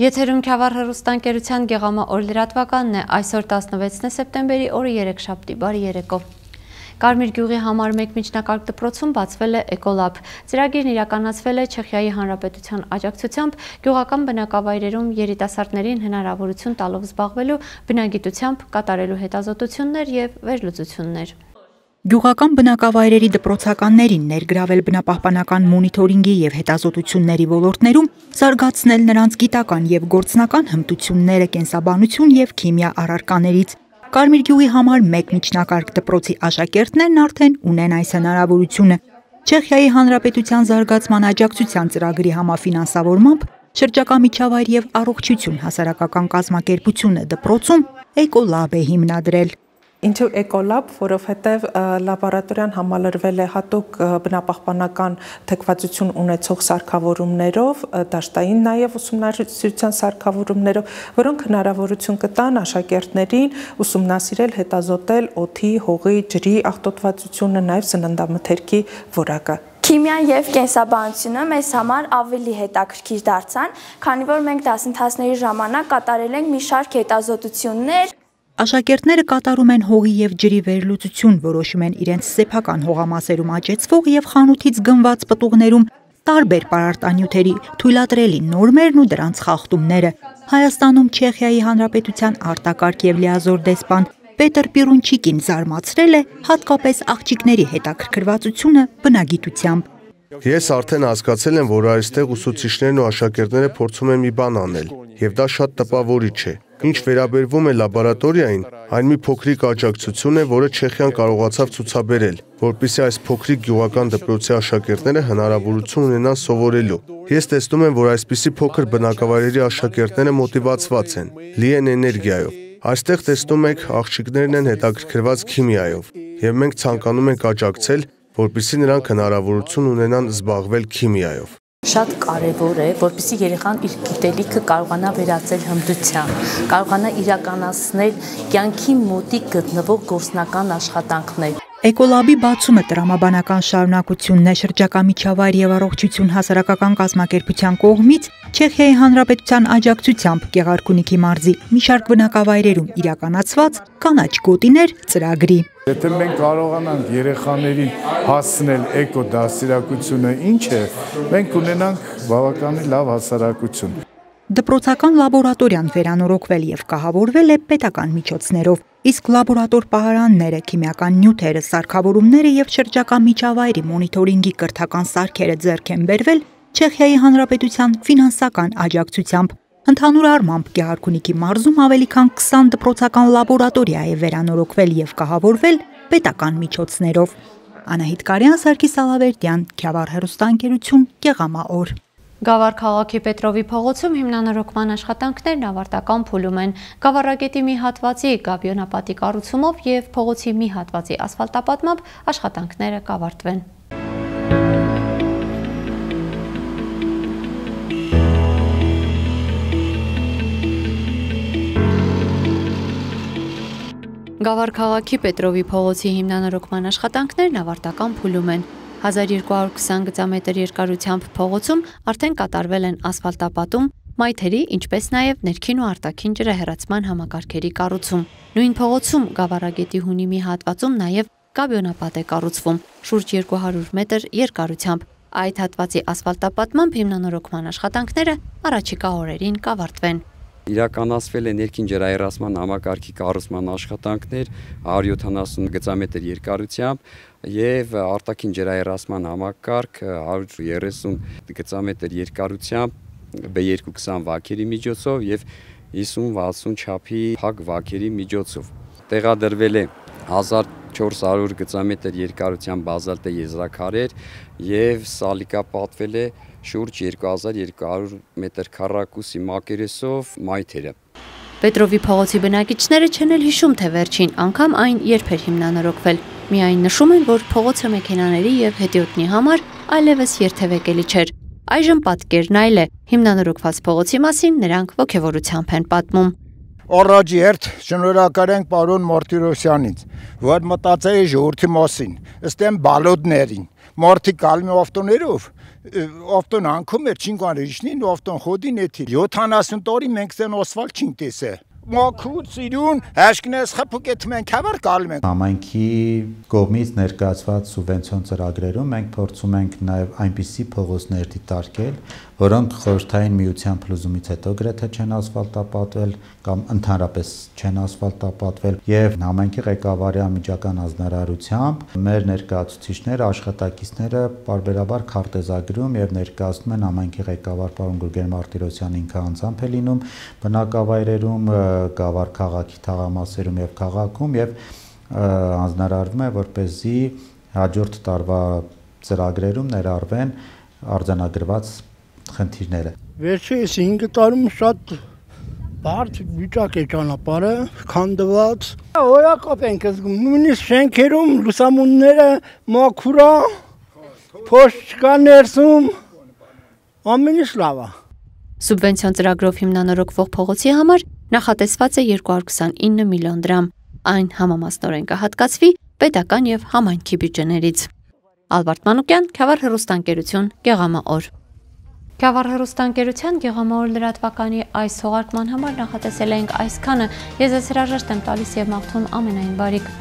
Եթերում Քյավառ հեռուստաընկերության Գեղամա օր լրատվականն է, այսօր 16 սեպտեմբերի օրը երեքշաբթի, բարի երեկո։ Կարմիր գյուղի համար 1 միջնակարգ դպրոցում բացվել է Էկոլաբ։ Ծրագիրն իրականացվել է Չեխիայի Հանրապետության աջակցությամբ գյուղական բնակավայրերում երիտասարդներին հնարավորություն տալով զբաղվելու բնագիտությամբ, կատարելու հետազոտություններ եւ վերլուծություններ։ Գյուղական բնակավայրերի դպրոցականներին ներգրավել բնապահպանական մոնիթորինգի եւ հետազոտությունների ոլորտներում, զարգացնել նրանց գիտական եւ գործնական հմտությունները կենսաբանություն եւ քիմիա առարկաներից։ Կարմիր գյուղի համար 1 միջնակարգ դպրոցի աշակերտներն արդեն ունեն այս հնարավորությունը։ Չեխիայի Հանրապետության զարգացման աջակցության ծրագրի համաֆինանսավորմամբ շրջակա միջավայր եւ առողջություն հասարակական կազմակերպությունը դպրոցում Էկոլաբ է հիմնադրել։ Ինչու Էկոլաբ, որովհետև լաբորատորիան համալրվել է հատուկ բնապահպանական թեկվածություն ունեցող սարքավորումներով, դաշտային նաև ուսումնասիրության սարքավորումներով, որոնք հնարավորություն կտան աշակերտներին ուսումնասիրել, հետազոտել օդի, հողի, ջրի աղտոտվածությունը, նաև սննդամթերքի որակը։ Քիմիան եւ կենսաբանությունը մեզ համար ավելի հետաքրքիր դարձան, քանի որ մենք դասընթացների ժամանակ կատարել ենք մի շարք հետազոտություններ։ Աշակերտները կատարում են հողի եւ ջրի վերլուծություն, որոշում են իրենց սեփական հողամասերում աճեցվող եւ խանութից գնված պտուղներում տարբեր պարարտանյութերի թույլատրելի նորմերն ու դրանց խախտումները։ Հայաստանում Չեխիայի Հանրապետության արտակարգ եւ լիազոր դեսպան Պետր Պիրունչիկին զարմացրել է հատկապես աղջիկների հետաքրքրվածությունը բնագիտությամբ։ Ես արդեն հասկացել եմ, որ այստեղ ուսուցիչներն ու աշակերտները փորձում են մի բան անել, եւ դա շատ տպավորիչ է։ Ինչ վերաբերվում է լաբորատորիային, այն մի փոքրիկ աջակցություն է, որը Չեխիան կարողացավ ցուցաբերել, որպեսզի այս փոքրիկ գյուղական դպրոցի աշակերտները հնարավորություն ունենան սովորելու։ Ես տեսնում եմ, որ այսպիսի փոքր բնակավայրերի աշակերտները մոտիվացված են, լի են էներգիայով։ Այստեղ տեսնում եք, աղջիկներն են հետաքրքրված քիմիայով, եւ մենք ցանկանում ենք աջակցել, որպեսզի նրանք հնարավորություն ունենան զբաղվել քիմիայով։ Շատ կարևոր է, որպեսզի երեխան իր գիտելիքը կարողանա վերածել հմտության, կարողանա իրականացնել կյանքի մոտիկ գտնվող գործնական աշխատանքներ։ Էկոլաբի բացումը տրամաբանական շարունակությունն է շրջակա միջավայր եւ առողջություն հասարակական կազմակերպության կողմից Չեխիայի Հանրապետության աջակցությամբ Գեղարքունիքի մարզի մի շարք բնակավայրերում իրականացված կանաչ գոտիներ ծրագրի։ Եթե մենք կարողանանք երեխաներին հասցնել էկո դաստիարակությունը ինչ է, մենք ունենանք բավականին լավ հասարակություն։ Դպրոցական լաբորատորիան վերանորոգվել եւ կահավորվել է պետական միջոցներով, իսկ լաբորատոր պահարանները, քիմիական նյութերը, սարքավորումները եւ շրջակա միջավայրի մոնիթորինգի կրթական սարքերը ձեռք են բերվել Չեխիայի Հանրապետության ֆինանսական աջակցությամբ։ Ընդհանուր առմամբ Գեղարքունիքի մարզում ավելի քան 20 դպրոցական լաբորատորիա է վերանորոգվել եւ կահավորվել պետական միջոցներով։ Անահիտ Կարյան, Սարգիս Ալավերդյան, Քյավառ հեռուստաընկերություն, Գեղամա օր։ Գավառ քաղաքի Պետրովի փողոցում հիմնանորոգման աշխատանքներն ավարտական փուլում են։ Գավառագետի մի հատվածի գաբիոնապատի կառուցումով եւ փողոցի մի հատվածի ասֆալտապատմամբ աշխատանքները կավարտվեն։ Գավառ քաղաքի Պետրովի փողոցի հիմնանորոգման աշխատանքներն ավարտական փուլում են։ 1220 գծամետր երկարությամբ փողոցում արդեն կատարվել են ասֆալտապատում, մայթերի, ինչպես նաև ներքին ու արտաքին ջրահեռացման համակարգերի կառուցում։ Նույն փողոցում Գավառագետի հունի մի հատվածում նաև գաբիոնապատ է կառուցվում, շուրջ 200 մետր երկարությամբ։ Այդ հատվածի ասֆալտապատմամբ հիմնանորոգման աշխատանքները առաջիկա օրերին կավարտվեն։ Իրականացվել է ներքին ջրահեռացման համակարգի կառուցման աշխատանքներ 170 գծամետր երկարությամբ եւ արտաքին ջրահեռացման համակարգ 130 գծամետր երկարությամբ B220 վակերի միջոցով եւ 50-60 չափի փակ վակերի միջոցով։ Տեղադրվել է 1400 գծամետր երկարությամբ բազալտե եզրաքարեր եւ սալիկապատվել է շուրջ 2200 մետր քառակուսի մակերեսով մայթերը։ Պետրովի փողոցի բնակիչները չեն էլ հիշում, թե վերջին անգամ այն երբ էր հիմնանորոգվել։ Միայն նշում են, որ փողոցը մեքենաների եւ հետիոտնի համար այլևս երթևեկելի չէր։ Այժմ պատկերն այլ է։ Հիմնանորոգված փողոցի մասին նրանք ոգևորությամբ են պատմում։ Առաջի երթ շնորհակալ ենք պարոն Մարտիրոսյանից, որ մտածել է ժողովրդի մասին, ըստ եմ բալոդներին, Մարդիկ գալու ավտոներով ավտոն անքում էր 5 անրիշնին ու ավտոն խոդին էթի 70 տարի մենք դեն ասֆալտ չենք տեսել Մաքուր ծիրուն հաշկնես խփուկետ մենք հավար գալու ենք Համայնքի կողմից ներկայացված սուբվենցիոն ծրագրերում մենք փորձում ենք նաև այնպիսի փողոցներ դիտարկել, որոնք խորհրդային միության փլուզումից հետո գրեթե չեն ասֆալտապատվել կամ ընդհանրապես չեն ասֆալտապատվել եւ համայնքի ղեկավարի անմիջական ազնարարությամբ մեր ներկայացուցիչները, աշխատակիցները պարբերաբար քարտեզագրում եւ ներկայացնում են համայնքի ղեկավար պարոն Գուրգեն Մարտիրոսյանին ինքը անձամբ է լինում բնակավայրերում Գավառ քաղաքի թաղամասերում եւ քաղաքում եւ անձնարարվում է որպեսզի հաջորդ տարվա ծրագրերում ներառվեն արձանագրված խնդիրները Վերջերս 5 տարում շատ բարդ վիճակ է ճանապարհը քանդված օրակապ ենք զգում նույնիսկ շենքերում լուսամունները մաքուր է փոշ կա ներսում ամեն ինչ լավ է Սուբվենցիոն ծրագրով հիմնանորոգվող փողոցի համար նախատեսված է 229 միլիոն դրամ այն համամասնորեն կհատկացվի պետական եւ համայնքի բյուջեներից Ալբերտ Մանուկյան Քյավառ հեռուստաընկերություն Գեղամաօր Քյավառ հեռուստաընկերության Գեղամաօր լրատվականի այս թողարկման համար նախատեսել ենք այսքանը ես հրաժեշտ եմ տալիս եւ մաղթում ամենայն բարիք